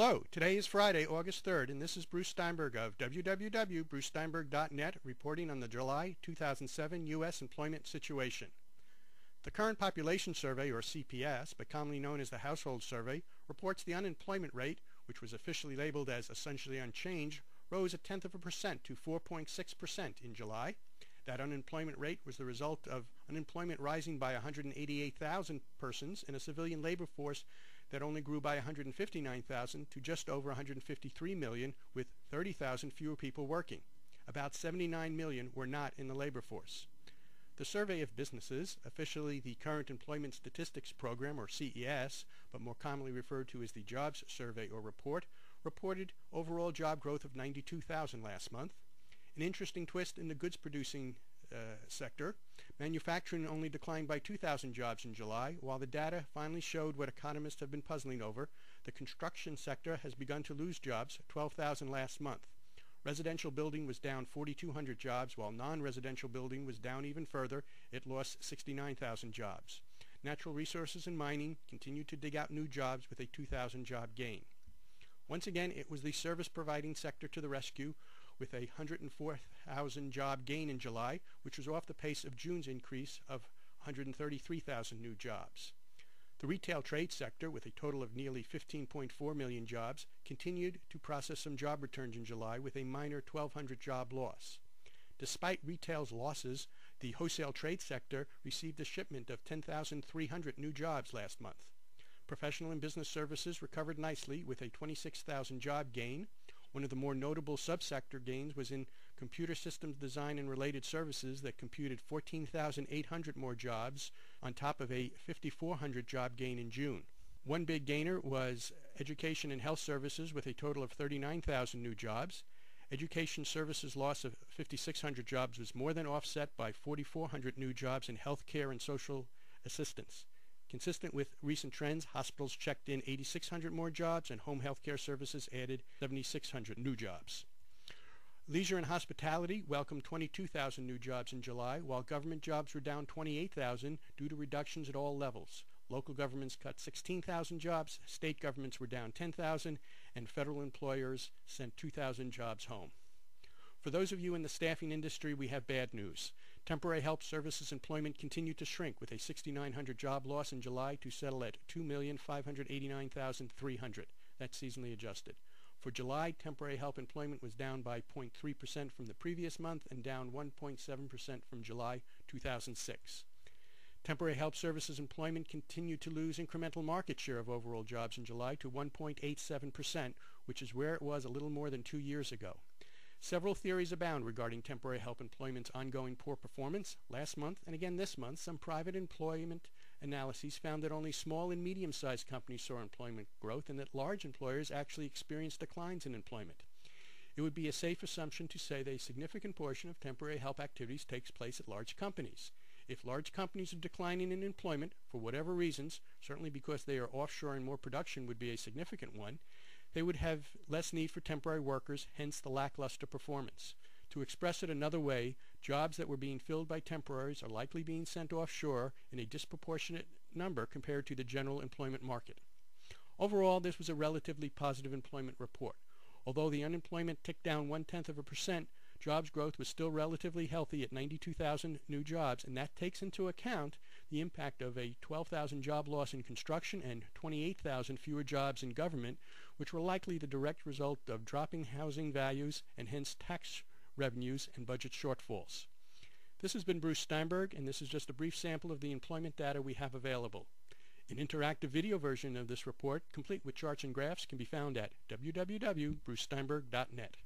Hello, today is Friday, August 3rd, and this is Bruce Steinberg of www.brucesteinberg.net reporting on the July 2007 U.S. employment situation. The Current Population Survey, or CPS, but commonly known as the Household Survey, reports the unemployment rate, which was officially labeled as essentially unchanged, rose 0.1% to 4.6% in July. That unemployment rate was the result of unemployment rising by 188,000 persons in a civilian labor force that only grew by 159,000 to just over 153 million, with 30,000 fewer people working. About 79 million were not in the labor force. The Survey of Businesses, officially the Current Employment Statistics Program, or CES, but more commonly referred to as the Jobs Survey or Report, reported overall job growth of 92,000 last month. An interesting twist in the goods-producing sector. Manufacturing only declined by 2,000 jobs in July, while the data finally showed what economists have been puzzling over. The construction sector has begun to lose jobs, 12,000 last month. Residential building was down 4,200 jobs, while non-residential building was down even further. It lost 69,000 jobs. Natural resources and mining continued to dig out new jobs with a 2,000 job gain. Once again, it was the service-providing sector to the rescue, with a 104,000 job gain in July, which was off the pace of June's increase of 133,000 new jobs. The retail trade sector, with a total of nearly 15.4 million jobs, continued to process some job returns in July with a minor 1,200 job loss. Despite retail's losses, the wholesale trade sector received a shipment of 10,300 new jobs last month. Professional and business services recovered nicely with a 26,000 job gain. One of the more notable subsector gains was in computer systems design and related services that computed 14,800 more jobs on top of a 5,400 job gain in June. One big gainer was education and health services with a total of 39,000 new jobs. Education services loss of 5,600 jobs was more than offset by 4,400 new jobs in healthcare and social assistance. Consistent with recent trends, hospitals checked in 8,600 more jobs and home health care services added 7,600 new jobs. Leisure and hospitality welcomed 22,000 new jobs in July, while government jobs were down 28,000 due to reductions at all levels. Local governments cut 16,000 jobs, state governments were down 10,000, and federal employers sent 2,000 jobs home. For those of you in the staffing industry, we have bad news. Temporary help services employment continued to shrink with a 6,900 job loss in July to settle at 2,589,300. That's seasonally adjusted. For July, temporary help employment was down by 0.3% from the previous month and down 1.7% from July 2006. Temporary help services employment continued to lose incremental market share of overall jobs in July to 1.87%, which is where it was a little more than 2 years ago. Several theories abound regarding temporary help employment's ongoing poor performance. Last month, and again this month, some private employment analyses found that only small and medium-sized companies saw employment growth and that large employers actually experienced declines in employment. It would be a safe assumption to say that a significant portion of temporary help activities takes place at large companies. If large companies are declining in employment, for whatever reasons, certainly because they are offshoring more production would be a significant one, they would have less need for temporary workers, hence the lackluster performance. To express it another way, jobs that were being filled by temporaries are likely being sent offshore in a disproportionate number compared to the general employment market. Overall, this was a relatively positive employment report. Although the unemployment ticked down 0.1%, jobs growth was still relatively healthy at 92,000 new jobs, and that takes into account the impact of a 12,000 job loss in construction and 28,000 fewer jobs in government, which were likely the direct result of dropping housing values and hence tax revenues and budget shortfalls. This has been Bruce Steinberg, and this is just a brief sample of the employment data we have available. An interactive video version of this report, complete with charts and graphs, can be found at www.brucesteinberg.net.